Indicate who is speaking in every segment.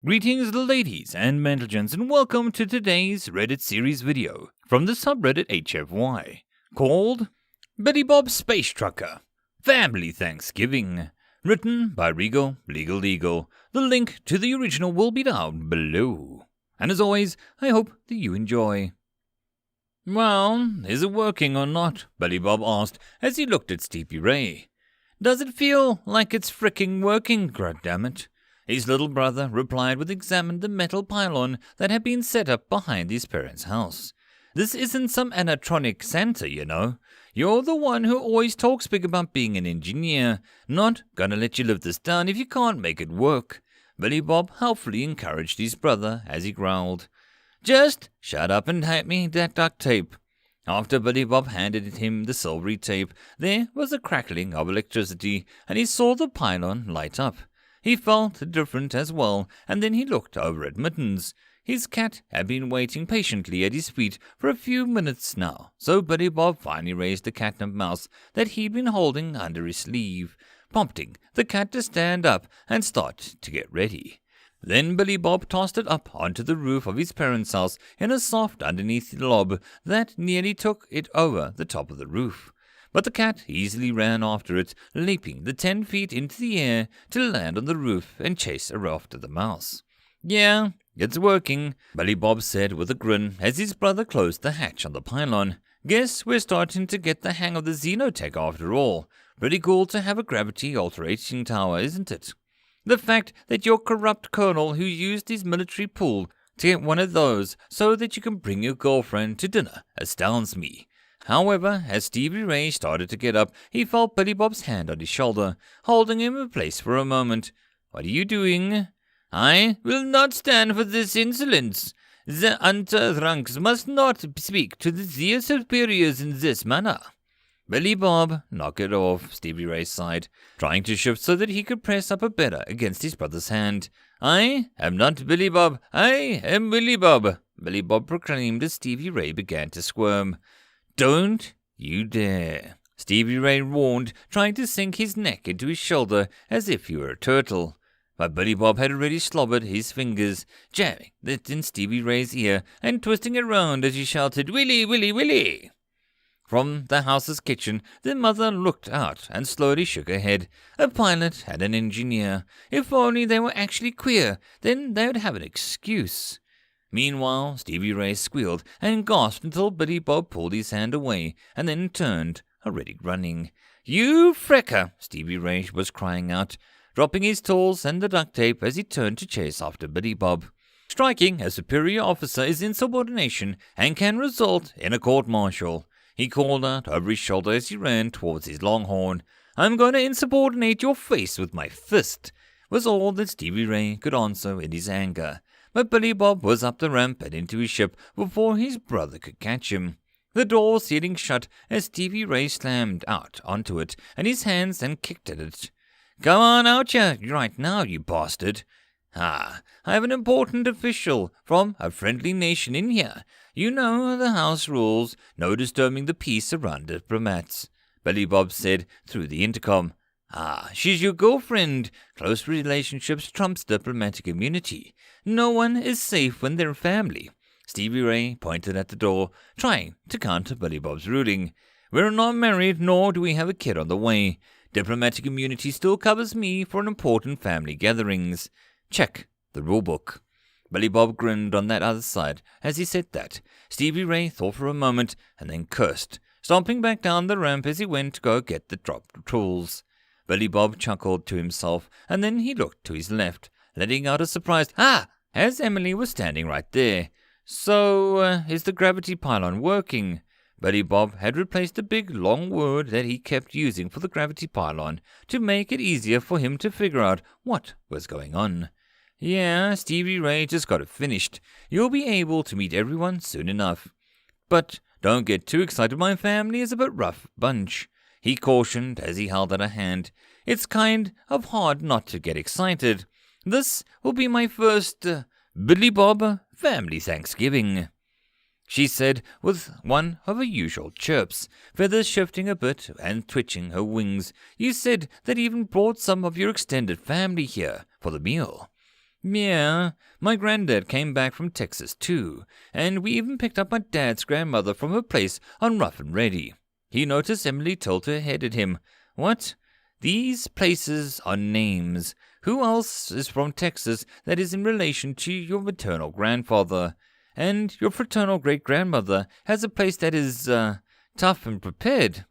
Speaker 1: Greetings ladies and gentlemen, and welcome to today's Reddit series video from the subreddit HFY called Billy Bob's Space Trucker Family Thanksgiving, written by Legal. The link to the original will be down below. And as always, I hope that you enjoy. Well, is it working or not? Billy Bob asked as he looked at Stevie Ray. Does it feel like it's fricking working, goddammit? His little brother replied with examining the metal pylon that had been set up behind his parents' house. This isn't some animatronic Santa, you know. You're the one who always talks big about being an engineer. Not gonna let you live this down if you can't make it work. Billy Bob helpfully encouraged his brother as he growled. Just shut up and hand me that duct tape. After Billy Bob handed him the silvery tape, there was a crackling of electricity, and he saw the pylon light up. He felt different as well, and then he looked over at Mittens. His cat had been waiting patiently at his feet for a few minutes now, so Billy Bob finally raised the catnip mouse that he'd been holding under his sleeve, prompting the cat to stand up and start to get ready. Then Billy Bob tossed it up onto the roof of his parents' house in a soft underneath lob that nearly took it over the top of the roof. But the cat easily ran after it, leaping the 10 feet into the air to land on the roof and chase after the mouse. Yeah, it's working, Billy Bob said with a grin as his brother closed the hatch on the pylon. Guess we're starting to get the hang of the xenotech after all. Pretty cool to have a gravity alterating tower, isn't it? The fact that your corrupt colonel who used his military pool to get one of those so that you can bring your girlfriend to dinner astounds me. However, as Stevie Ray started to get up, he felt Billy Bob's hand on his shoulder, holding him in place for a moment. What are you doing? I will not stand for this insolence. The Unterdrunks must not speak to their superiors in this manner. Billy Bob, knock it off, Stevie Ray sighed, trying to shift so that he could press up a better against his brother's hand. I am not Billy Bob. I am Billy Bob, Billy Bob proclaimed as Stevie Ray began to squirm. Don't you dare, Stevie Ray warned, trying to sink his neck into his shoulder as if he were a turtle. But Billy Bob had already slobbered his fingers, jamming it in Stevie Ray's ear and twisting it round as he shouted, Willie, Willie, Willie! From the house's kitchen, the mother looked out and slowly shook her head. A pilot and an engineer. If only they were actually queer, then they would have an excuse. Meanwhile, Stevie Ray squealed and gasped until Billy Bob pulled his hand away and then turned, already running. You frecker, Stevie Ray was crying out, dropping his tools and the duct tape as he turned to chase after Billy Bob. Striking a superior officer is insubordination and can result in a court-martial. He called out over his shoulder as he ran towards his longhorn. I'm going to insubordinate your face with my fist, was all that Stevie Ray could answer in his anger. But Billy Bob was up the ramp and into his ship before his brother could catch him. The door sealing shut as Stevie Ray slammed out onto it and his hands and kicked at it. Come on out here right now, you bastard. I have an important official from a friendly nation in here. You know the house rules, no disturbing the peace around diplomats, Billy Bob said through the intercom. She's your girlfriend. Close relationships trumps diplomatic immunity. No one is safe when they're family. Stevie Ray pointed at the door, trying to counter Billy Bob's ruling. We're not married, nor do we have a kid on the way. Diplomatic immunity still covers me for important family gatherings. Check the rulebook. Billy Bob grinned on that other side as he said that. Stevie Ray thought for a moment and then cursed, stomping back down the ramp as he went to go get the dropped tools. Billy Bob chuckled to himself, and then he looked to his left, letting out a surprised as Emily was standing right there. So, is the gravity pylon working? Billy Bob had replaced the big long word that he kept using for the gravity pylon to make it easier for him to figure out what was going on. Yeah, Stevie Ray just got it finished. You'll be able to meet everyone soon enough. But don't get too excited, my family is a bit rough bunch, he cautioned as he held out a hand. It's kind of hard not to get excited. This will be my first Billy Bob family Thanksgiving, she said with one of her usual chirps, feathers shifting a bit and twitching her wings. You said that even brought some of your extended family here for the meal. Yeah, my granddad came back from Texas too, and we even picked up my dad's grandmother from her place on W.R.E. He noticed Emily tilted her head at him. What? These places are names. Who else is from Texas that is in relation to your maternal grandfather? And your fraternal great-grandmother has a place that is, tough and prepared.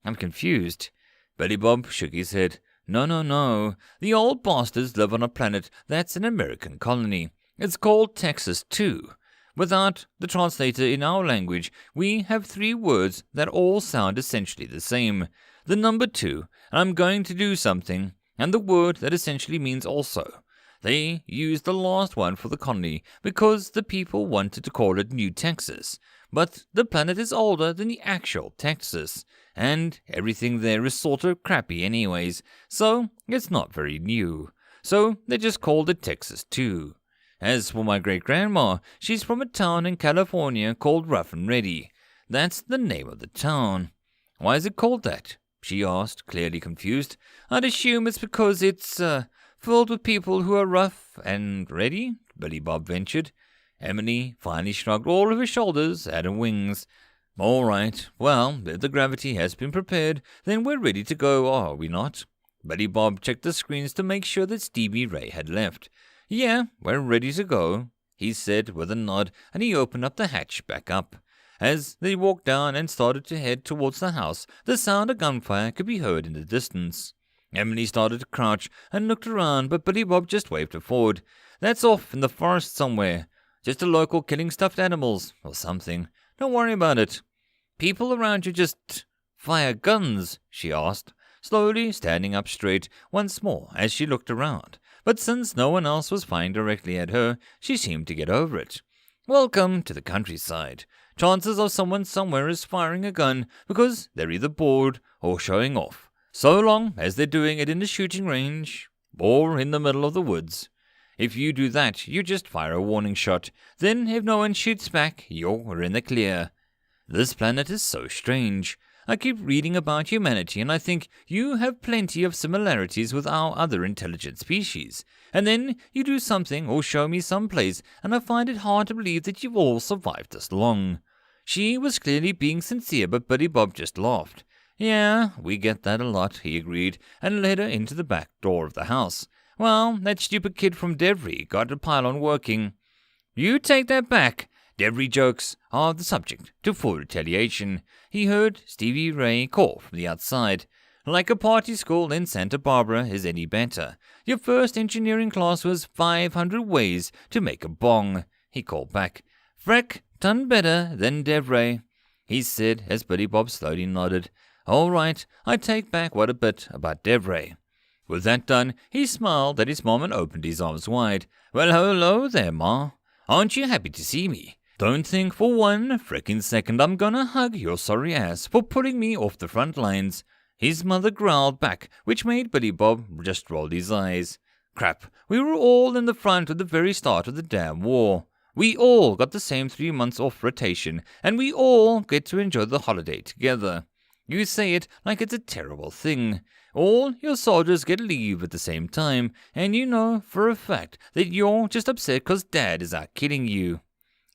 Speaker 1: I'm confused. Billy Bob shook his head. No. The old bastards live on a planet that's an American colony. It's called Texas, too. Without the translator in our language, we have 3 words that all sound essentially the same. The number 2, and I'm going to do something, and the word that essentially means also. They used the last one for the colony because the people wanted to call it New Texas. But the planet is older than the actual Texas, and everything there is sort of crappy anyways, so it's not very new. So they just called it Texas too. As for my great-grandma, she's from a town in California called W.R.E. That's the name of the town. Why is it called that? She asked, clearly confused. I'd assume it's because it's, filled with people who are rough and ready, Billy Bob ventured. Emily finally shrugged all of her shoulders at her wings. All right, well, if the gravity has been prepared, then we're ready to go, are we not? Billy Bob checked the screens to make sure that Stevie Ray had left. Yeah, we're ready to go, he said with a nod, and he opened up the hatch back up. As they walked down and started to head towards the house, the sound of gunfire could be heard in the distance. Emily started to crouch and looked around, but Billy Bob just waved her forward. That's off in the forest somewhere. Just a local killing stuffed animals, or something. Don't worry about it. People around you just fire guns, she asked, slowly standing up straight once more as she looked around. But since no one else was firing directly at her, she seemed to get over it. Welcome to the countryside. Chances of someone somewhere is firing a gun because they're either bored or showing off, so long as they're doing it in a shooting range or in the middle of the woods. If you do that, you just fire a warning shot. Then, if no one shoots back, you're in the clear. This planet is so strange. I keep reading about humanity and I think you have plenty of similarities with our other intelligent species. And then you do something or show me some place and I find it hard to believe that you've all survived this long. She was clearly being sincere, but Billy Bob just laughed. Yeah, we get that a lot, he agreed, and led her into the back door of the house. Well, that stupid kid from D.W.R.E. got the pylon working. You take that back. D.W.R.E. jokes are the subject to full retaliation. He heard Stevie Ray call from the outside. Like a party school in Santa Barbara is any better. Your first engineering class was 500 ways to make a bong, he called back. Freck done better than D.W.R.E., he said as Billy Bob slowly nodded. All right, I take back what a bit about D.W.R.E. With that done, he smiled at his mom and opened his arms wide. Well, hello there, Ma. Aren't you happy to see me? Don't think for one frickin' second I'm gonna hug your sorry ass for putting me off the front lines. His mother growled back, which made Billy Bob just roll his eyes. Crap, we were all in the front at the very start of the damn war. We all got the same 3 months off rotation, and we all get to enjoy the holiday together. You say it like it's a terrible thing. All your soldiers get leave at the same time, and you know for a fact that you're just upset 'cause Dad is out killing you.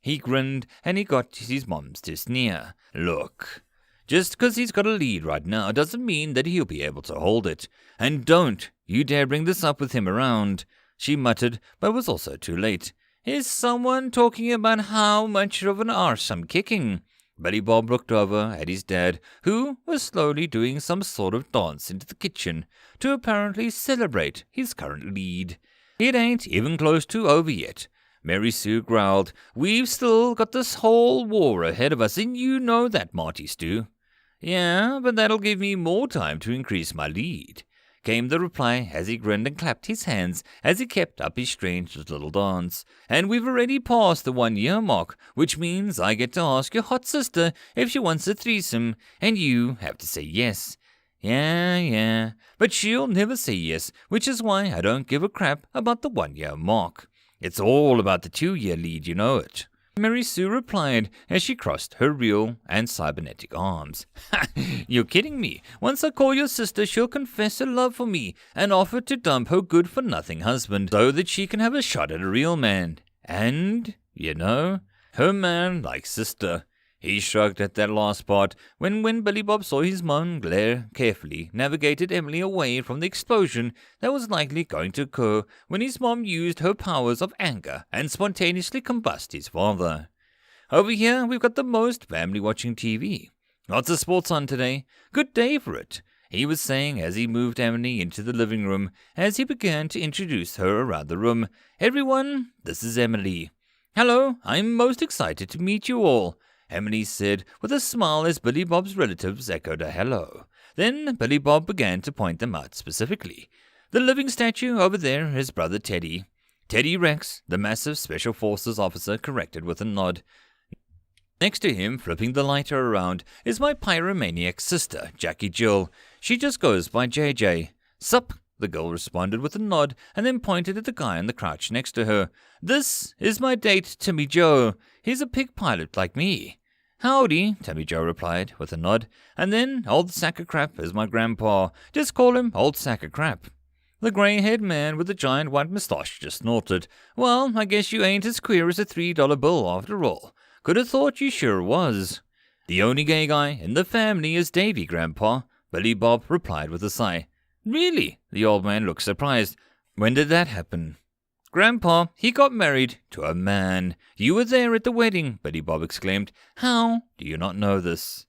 Speaker 1: He grinned, and he got his moms to sneer. Look, just 'cause he's got a lead right now doesn't mean that he'll be able to hold it. And don't you dare bring this up with him around, she muttered, but was also too late. Is someone talking about how much of an arse I'm kicking? Billy Bob looked over at his dad, who was slowly doing some sort of dance into the kitchen to apparently celebrate his current lead. It ain't even close to over yet. Mary Sue growled. We've still got this whole war ahead of us, and you know that, Marty Stew. Yeah, but that'll give me more time to increase my lead, came the reply as he grinned and clapped his hands as he kept up his strange little dance. And we've already passed the 1 year mark, which means I get to ask your hot sister if she wants a threesome, and you have to say yes. Yeah, but she'll never say yes, which is why I don't give a crap about the 1 year mark. It's all about the 2 year lead, you know it. Mary Sue replied as she crossed her real and cybernetic arms. "Ha! You're kidding me. Once I call your sister, she'll confess her love for me and offer to dump her good-for-nothing husband so that she can have a shot at a real man. And, her man like sister." He shrugged at that last part when Billy Bob saw his mom glare carefully navigated Emily away from the explosion that was likely going to occur when his mom used her powers of anger and spontaneously combust his father. "Over here, we've got the most family watching TV. Lots of sports on today. Good day for it," he was saying as he moved Emily into the living room as he began to introduce her around the room. "Everyone, this is Emily." "Hello, I'm most excited to meet you all," Emily said with a smile as Billy Bob's relatives echoed a hello. Then Billy Bob began to point them out specifically. "The living statue over there is brother Teddy." "Teddy Rex," the massive Special Forces officer corrected with a nod. "Next to him, flipping the lighter around, is my pyromaniac sister, Jackie Jill. She just goes by JJ. "Sup," the girl responded with a nod and then pointed at the guy on the couch next to her. "This is my date, Timmy Joe. He's a pig pilot like me." "Howdy," Timmy Joe replied with a nod. "And then old sack of crap is my grandpa. Just call him old sack of crap." The grey-haired man with the giant white moustache just snorted. "Well, I guess you ain't as queer as a $3 bill after all. Could have thought you sure was." "The only gay guy in the family is Davy, Grandpa," Billy Bob replied with a sigh. "Really?" The old man looked surprised. "When did that happen?" "Grandpa, he got married to a man. You were there at the wedding," Billy Bob exclaimed. "How do you not know this?"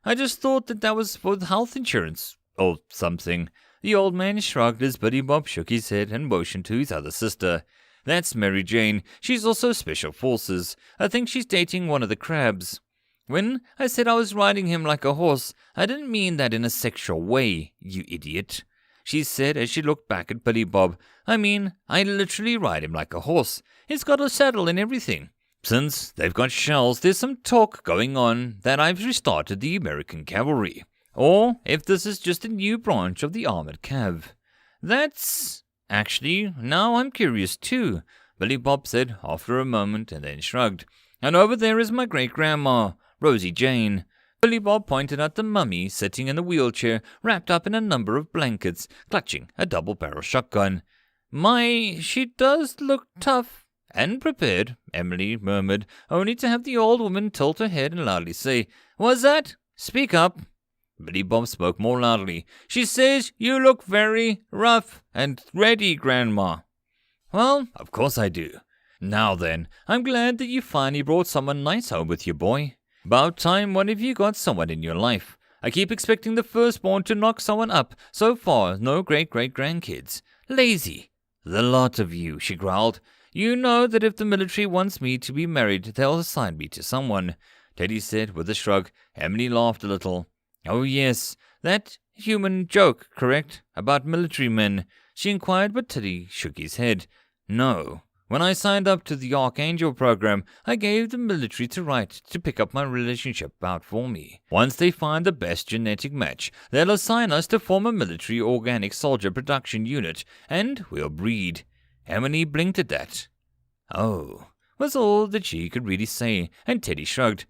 Speaker 1: "I just thought that was for health insurance, or something." The old man shrugged as Billy Bob shook his head and motioned to his other sister. "That's Mary Jane. She's also Special Forces. I think she's dating one of the crabs." "When I said I was riding him like a horse, I didn't mean that in a sexual way, you idiot," she said as she looked back at Billy Bob. "I mean, I literally ride him like a horse. He's got a saddle and everything. Since they've got shells, there's some talk going on that I've restarted the American cavalry. Or if this is just a new branch of the armored cav." "That's... actually, now I'm curious too," Billy Bob said after a moment and then shrugged. "And over there is my great-grandma, Rosie Jane." Billy Bob pointed at the mummy sitting in the wheelchair, wrapped up in a number of blankets, clutching a double-barrel shotgun. She does look tough and prepared," Emily murmured, only to have the old woman tilt her head and loudly say, "Was that? Speak up." Billy Bob spoke more loudly. "She says you look very rough and ready, Grandma." "Well, of course I do. Now then, I'm glad that you finally brought someone nice home with you, boy. About time one of you got someone in your life. I keep expecting the firstborn to knock someone up. So far, no great-great-grandkids. Lazy. The lot of you," she growled. "You know that if the military wants me to be married, they'll assign me to someone," Teddy said with a shrug. Emily laughed a little. "Oh yes, that human joke, correct? About military men?" she inquired, but Teddy shook his head. "No. When I signed up to the Archangel program, I gave the military the right to pick up my relationship out for me. Once they find the best genetic match, they'll assign us to form a military organic soldier production unit, and we'll breed." Emily blinked at that. "Oh," was all that she could really say, and Teddy shrugged.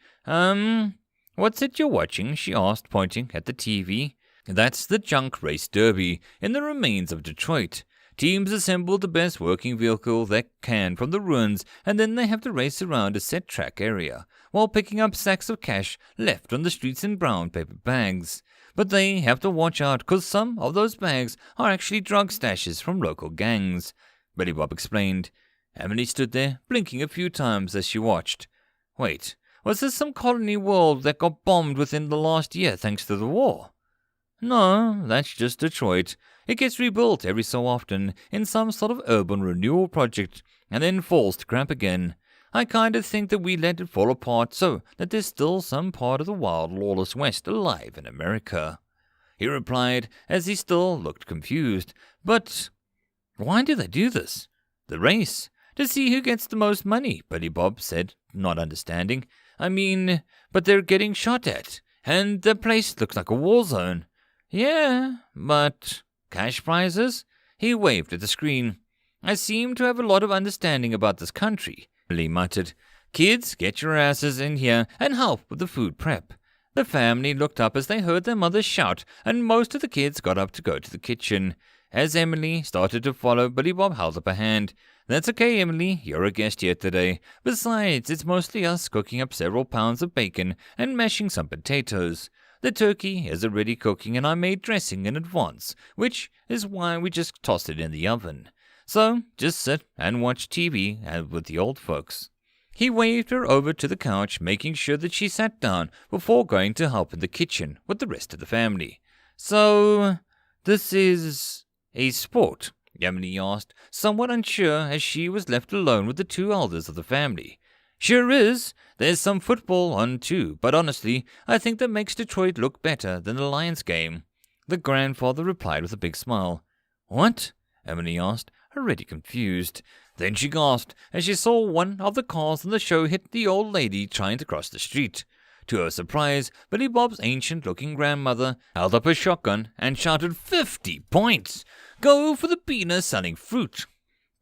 Speaker 1: What's it you're watching?" she asked, pointing at the TV. "That's the Junk Race Derby in the remains of Detroit. Teams assemble the best working vehicle they can from the ruins, and then they have to race around a set track area, while picking up sacks of cash left on the streets in brown paper bags. But they have to watch out, because some of those bags are actually drug stashes from local gangs," Billy Bob explained. Emily stood there, blinking a few times as she watched. "Wait, was this some colony world that got bombed within the last year thanks to the war?" "No, that's just Detroit. It gets rebuilt every so often in some sort of urban renewal project, and then falls to crap again. I kind of think that we let it fall apart so that there's still some part of the wild, lawless West alive in America," he replied as he still looked confused. "But why do they do this?" "The race. To see who gets the most money," Billy Bob said, not understanding. "I mean, but they're getting shot at, and the place looks like a war zone." "Yeah, but cash prizes?" He waved at the screen. "I seem to have a lot of understanding about this country," Lee muttered. Kids, get your asses in here and help with the food prep. The family looked up as they heard their mother shout, and most of the kids got up to go to the kitchen. As Emily started to follow, Billy Bob held up a hand. That's okay, Emily, you're a guest here today. Besides, it's mostly us cooking up several pounds of bacon and mashing some potatoes. The turkey is already cooking and I made dressing in advance, which is why we just tossed it in the oven. So, just sit and watch TV with the old folks. He waved her over to the couch, making sure that she sat down before going to help in the kitchen with the rest of the family. So, this is a sport? Emily asked, somewhat unsure as she was left alone with the two elders of the family. Sure is. There's some football on too, but honestly, I think that makes Detroit look better than the Lions game. The grandfather replied with a big smile. What? Emily asked, already confused. Then she gasped as she saw one of the cars on the show hit the old lady trying to cross the street. To her surprise, Billy Bob's ancient-looking grandmother held up her shotgun and shouted 50 points! Go for the beaner selling fruit!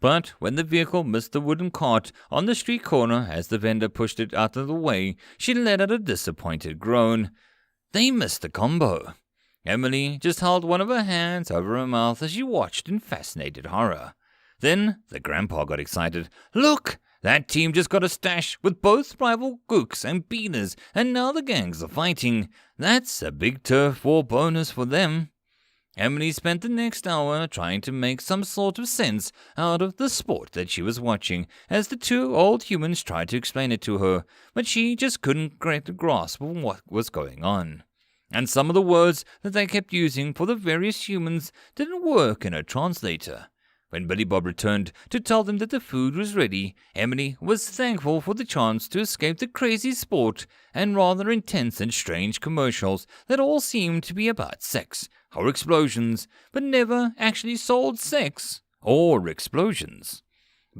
Speaker 1: But when the vehicle missed the wooden cart on the street corner as the vendor pushed it out of the way, she let out a disappointed groan. They missed the combo. Emily just held one of her hands over her mouth as she watched in fascinated horror. Then the grandpa got excited. Look! That team just got a stash with both rival gooks and beaners, and now the gangs are fighting. That's a big turf war bonus for them. Emily spent the next hour trying to make some sort of sense out of the sport that she was watching, as the two old humans tried to explain it to her, but she just couldn't get a grasp of what was going on. And some of the words that they kept using for the various humans didn't work in her translator. When Billy Bob returned to tell them that the food was ready, Emily was thankful for the chance to escape the crazy sport and rather intense and strange commercials that all seemed to be about sex or explosions, but never actually sold sex or explosions.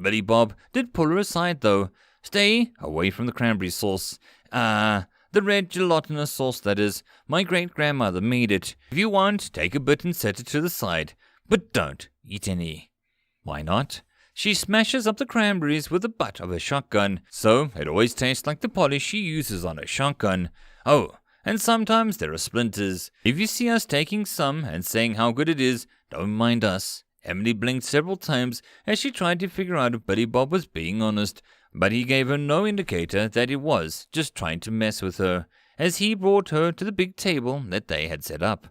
Speaker 1: Billy Bob did pull her aside, though. Stay away from the cranberry sauce. The red gelatinous sauce, that is. My great-grandmother made it. If you want, take a bit and set it to the side, but don't eat any. Why not? She smashes up the cranberries with the butt of her shotgun, so it always tastes like the polish she uses on her shotgun. Oh, and sometimes there are splinters. If you see us taking some and saying how good it is, don't mind us. Emily blinked several times as she tried to figure out if Billy Bob was being honest, but he gave her no indicator that he was just trying to mess with her, as he brought her to the big table that they had set up.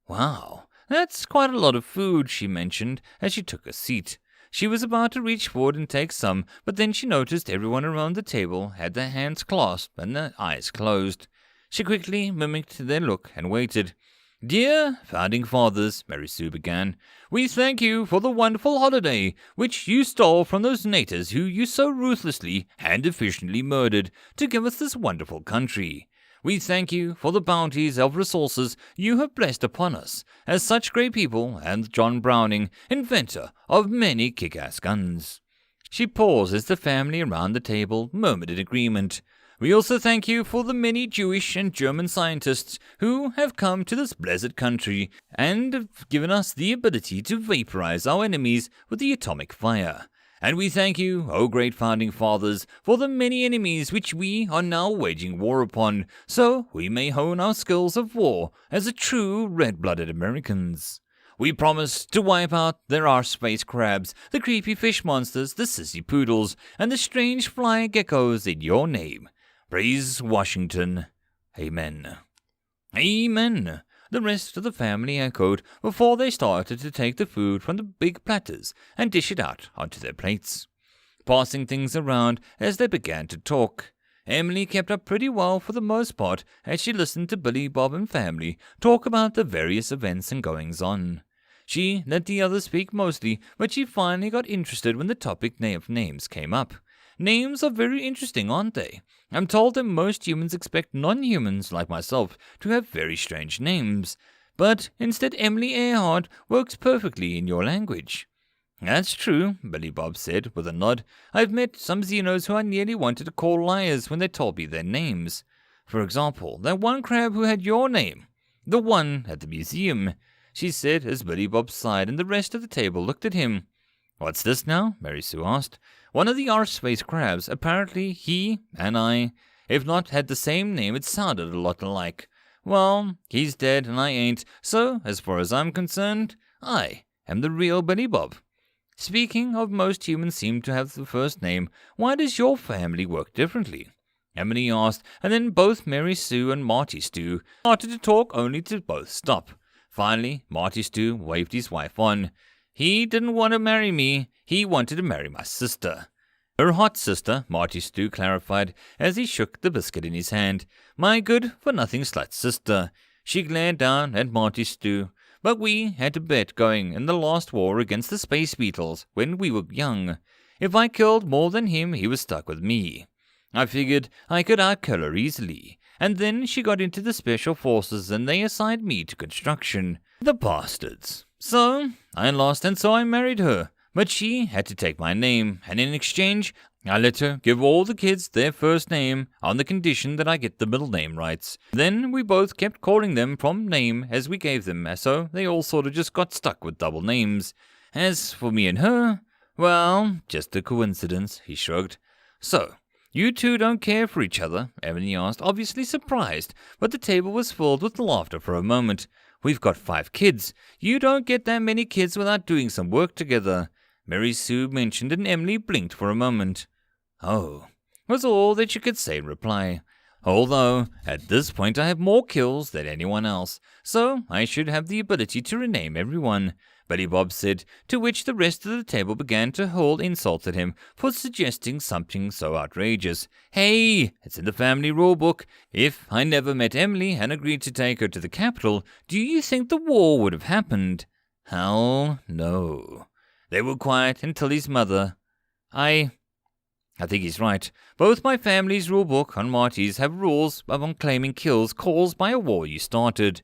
Speaker 1: Wow. That's quite a lot of food, she mentioned as she took a seat. She was about to reach forward and take some, but then she noticed everyone around the table had their hands clasped and their eyes closed. She quickly mimicked their look and waited. Dear Founding Fathers, Mary Sue began, we thank you for the wonderful holiday which you stole from those natives who you so ruthlessly and efficiently murdered to give us this wonderful country. We thank you for the bounties of resources you have blessed upon us as such great people and John Browning, inventor of many kick-ass guns. She paused as the family around the table murmured in agreement. We also thank you for the many Jewish and German scientists who have come to this blessed country and have given us the ability to vaporize our enemies with the atomic fire. And we thank you, O great Founding Fathers, for the many enemies which we are now waging war upon, so we may hone our skills of war as a true red-blooded Americans. We promise to wipe out there are space crabs, the creepy fish monsters, the sissy poodles, and the strange flying geckos in your name. Praise Washington. Amen. Amen. The rest of the family echoed before they started to take the food from the big platters and dish it out onto their plates, passing things around as they began to talk. Emily kept up pretty well for the most part as she listened to Billy, Bob, and family talk about the various events and goings-on. She let the others speak mostly, but she finally got interested when the topic of names came up. Names are very interesting, aren't they? I'm told that most humans expect non-humans, like myself, to have very strange names. But instead Emily Earhart works perfectly in your language. That's true, Billy Bob said with a nod. I've met some Xenos who I nearly wanted to call liars when they told me their names. For example, that one crab who had your name. The one at the museum, she said as Billy Bob sighed and the rest of the table looked at him. What's this now? Mary Sue asked. One of the R-Space crabs. Apparently he and I, if not had the same name, it sounded a lot alike. Well, he's dead and I ain't, so as far as I'm concerned, I am the real Billy Bob. Speaking of, most humans seem to have the first name. Why does your family work differently? Emily asked, and then both Mary Sue and Marty Stu started to talk, only to both stop. Finally, Marty Stu waved his wife on. He didn't want to marry me, he wanted to marry my sister. Her hot sister, Marty Stu clarified as he shook the biscuit in his hand. My good-for-nothing slut sister. She glared down at Marty Stu. But we had a bet going in the last war against the Space Beetles when we were young. If I killed more than him, he was stuck with me. I figured I could outkill her easily, and then she got into the Special Forces and they assigned me to construction. The bastards. So I lost, and so I married her. But she had to take my name, and in exchange, I let her give all the kids their first name on the condition that I get the middle name rights. Then we both kept calling them from name as we gave them, so they all sort of just got stuck with double names. As for me and her, well, just a coincidence, he shrugged. So, you two don't care for each other? Emily asked, obviously surprised, but the table was filled with laughter for a moment. We've got 5 kids. You don't get that many kids without doing some work together. Mary Sue mentioned, and Emily blinked for a moment. Oh, was all that she could say in reply. Although, at this point I have more kills than anyone else, so I should have the ability to rename everyone, Billy Bob said, to which the rest of the table began to hurl insults at him for suggesting something so outrageous. Hey, it's in the family rulebook. If I never met Emily and agreed to take her to the capital, do you think the war would have happened? Hell no. They were quiet until his mother. I think he's right. Both my family's rulebook and Marty's have rules on claiming kills caused by a war you started.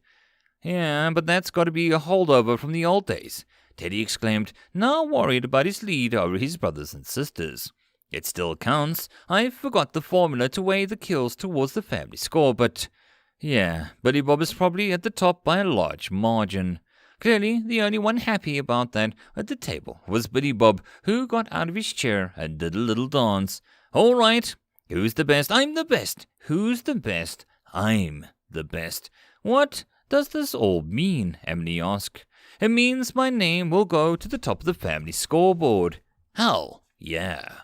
Speaker 1: Yeah, but that's got to be a holdover from the old days, Teddy exclaimed, now worried about his lead over his brothers and sisters. It still counts. I forgot the formula to weigh the kills towards the family score, but yeah, Billy Bob is probably at the top by a large margin. Clearly, the only one happy about that at the table was Billy Bob, who got out of his chair and did a little dance. All right, who's the best? I'm the best. Who's the best? I'm the best. What does this all mean? Emily asked. It means my name will go to the top of the family scoreboard. Hell, yeah.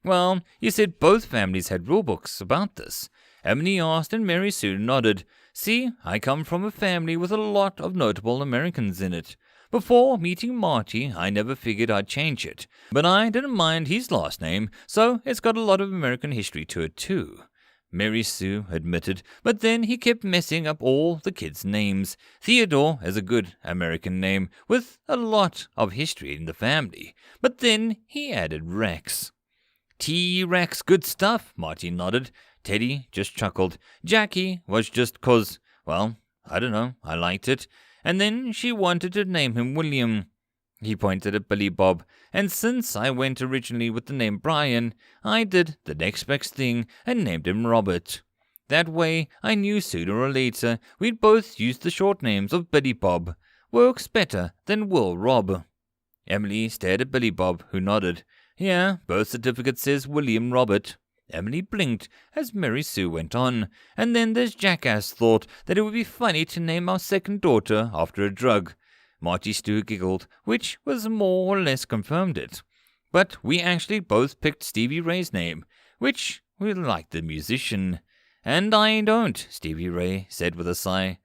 Speaker 1: Well, you said both families had rulebooks about this. Emily asked, and Mary Sue nodded. See, I come from a family with a lot of notable Americans in it. Before meeting Marty, I never figured I'd change it. But I didn't mind his last name, so it's got a lot of American history to it too, Mary Sue admitted, but then he kept messing up all the kids' names. Theodore is a good American name, with a lot of history in the family. But then he added Rex. T-Rex, good stuff, Marty nodded. Teddy just chuckled. Jackie was just 'cause, well, I don't know, I liked it. And then she wanted to name him William. He pointed at Billy Bob, and since I went originally with the name Bryan, I did the next best thing and named him Robert. That way, I knew sooner or later we'd both use the short names of Billy Bob. Works better than Will Rob. Emily stared at Billy Bob, who nodded. Yeah, birth certificate says William Robert. Emily blinked as Mary Sue went on, and then this jackass thought that it would be funny to name our second daughter after a drug. Marty Stu giggled, which was more or less confirmed it. But we actually both picked Stevie Ray's name, which we liked the musician. And I don't, Stevie Ray said with a sigh.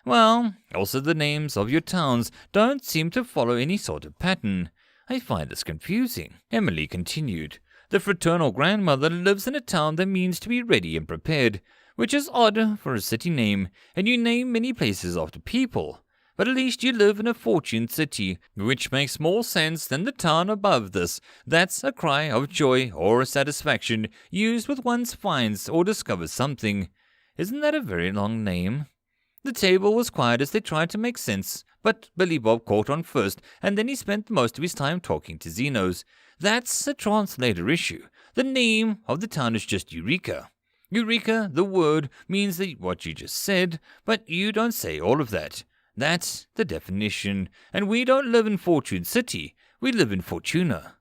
Speaker 1: Well, also the names of your towns don't seem to follow any sort of pattern. I find this confusing. Emily continued. The fraternal grandmother lives in a town that means to be ready and prepared, which is odd for a city name, and you name many places after people. But at least you live in a fortune city, which makes more sense than the town above this. That's a cry of joy or a satisfaction used with one's finds or discovers something. Isn't that a very long name? The table was quiet as they tried to make sense, but Billy Bob caught on first, and then he spent most of his time talking to Xenos. That's a translator issue. The name of the town is just Eureka. Eureka, the word, means that what you just said, but you don't say all of that. That's the definition, and we don't live in Fortune City, we live in Fortuna.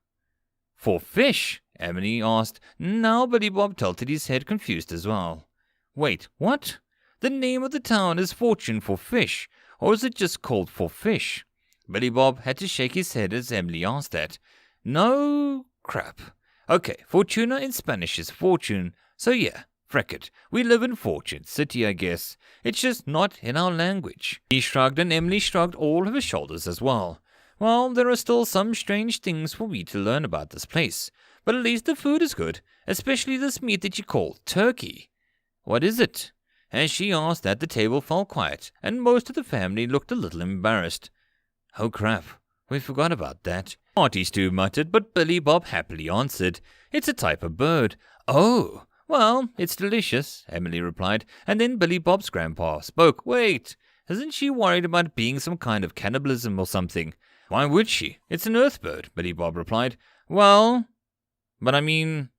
Speaker 1: For fish, Emily asked. Now Billy Bob tilted his head, confused as well. Wait, what? The name of the town is Fortune for Fish, or is it just called for Fish? Billy Bob had to shake his head as Emily asked that. No crap. Okay, Fortuna in Spanish is fortune, so yeah, frick it. We live in Fortune City, I guess. It's just not in our language. He shrugged, and Emily shrugged all of her shoulders as well. Well, there are still some strange things for me to learn about this place, but at least the food is good, especially this meat that you call turkey. What is it? As she asked that, the table fell quiet, and most of the family looked a little embarrassed. Oh crap, we forgot about that. Marty Stu muttered, but Billy Bob happily answered. It's a type of bird. Oh, well, it's delicious, Emily replied, and then Billy Bob's grandpa spoke. Wait, isn't she worried about being some kind of cannibalism or something? Why would she? It's an earth bird, Billy Bob replied. Well, but I mean,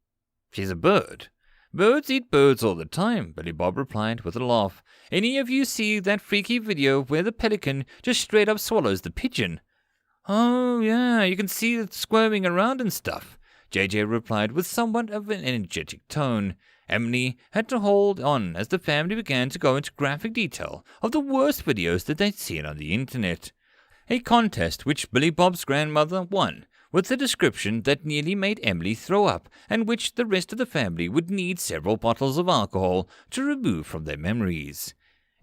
Speaker 1: she's a bird. Birds eat birds all the time, Billy Bob replied with a laugh. Any of you see that freaky video where the pelican just straight up swallows the pigeon? Oh, yeah, you can see it squirming around and stuff, JJ replied with somewhat of an energetic tone. Emily had to hold on as the family began to go into graphic detail of the worst videos that they'd seen on the internet. A contest which Billy Bob's grandmother won, with a description that nearly made Emily throw up, and which the rest of the family would need several bottles of alcohol to remove from their memories.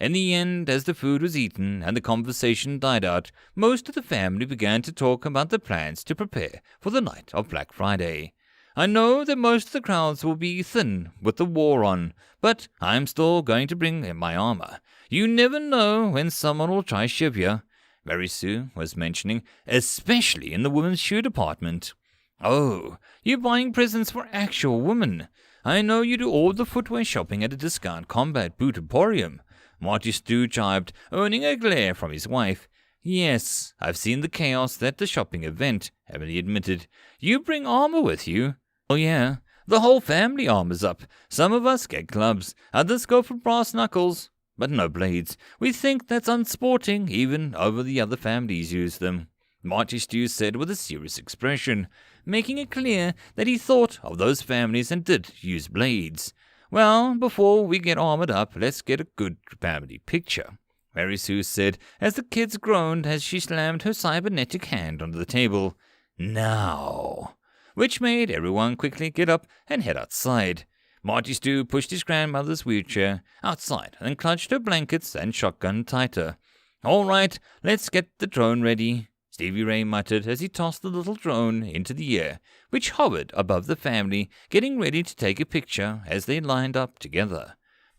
Speaker 1: In the end, as the food was eaten and the conversation died out, most of the family began to talk about the plans to prepare for the night of Black Friday. I know that most of the crowds will be thin with the war on, but I'm still going to bring in my armor. You never know when someone will try shiv you. Mary Sue was mentioning, especially in the women's shoe department. Oh, you're buying presents for actual women. I know you do all the footwear shopping at a discount combat boot emporium. Marty Stu jibed, earning a glare from his wife. Yes, I've seen the chaos at the shopping event, Emily admitted. You bring armor with you? Oh yeah, the whole family armors up. Some of us get gloves, others go for brass knuckles, but no blades. We think that's unsporting, even over the other families use them, Marty Stu said with a serious expression, making it clear that he thought of those families and did use blades. Well, before we get armored up, let's get a good family picture, Mary Sue said as the kids groaned as she slammed her cybernetic hand onto the table. Now, which made everyone quickly get up and head outside. Marty Stu pushed his grandmother's wheelchair outside and clutched her blankets and shotgun tighter. All right, let's get the drone ready, Stevie Ray muttered as he tossed the little drone into the air, which hovered above the family, getting ready to take a picture as they lined up together.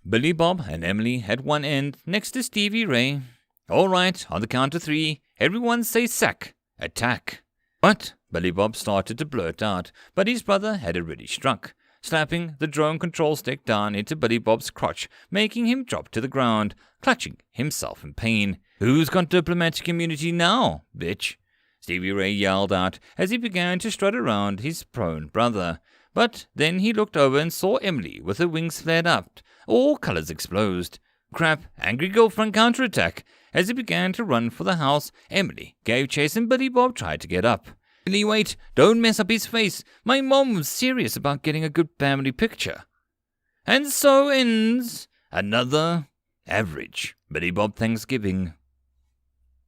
Speaker 1: Billy Bob and Emily at one end next to Stevie Ray. All right, on the count of 3, everyone say sack, attack. What? Billy Bob started to blurt out, but his brother had already struck, slapping the drone control stick down into Billy Bob's crotch, making him drop to the ground, clutching himself in pain. Who's got diplomatic immunity now, bitch? Stevie Ray yelled out as he began to strut around his prone brother. But then he looked over and saw Emily with her wings flared up, all colors exposed. Crap, angry girlfriend counterattack. As he began to run for the house, Emily gave chase and Billy Bob tried to get up. Billy, wait, don't mess up his face. My mom was serious about getting a good family picture. And so ends another average Billy Bob Thanksgiving.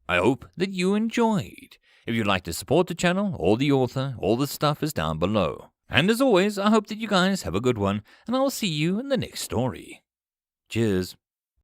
Speaker 1: I hope that you enjoyed. If you'd like to support the channel or the author, all the stuff is down below. And as always, I hope that you guys have a good one, and I'll see you in the next story. Cheers.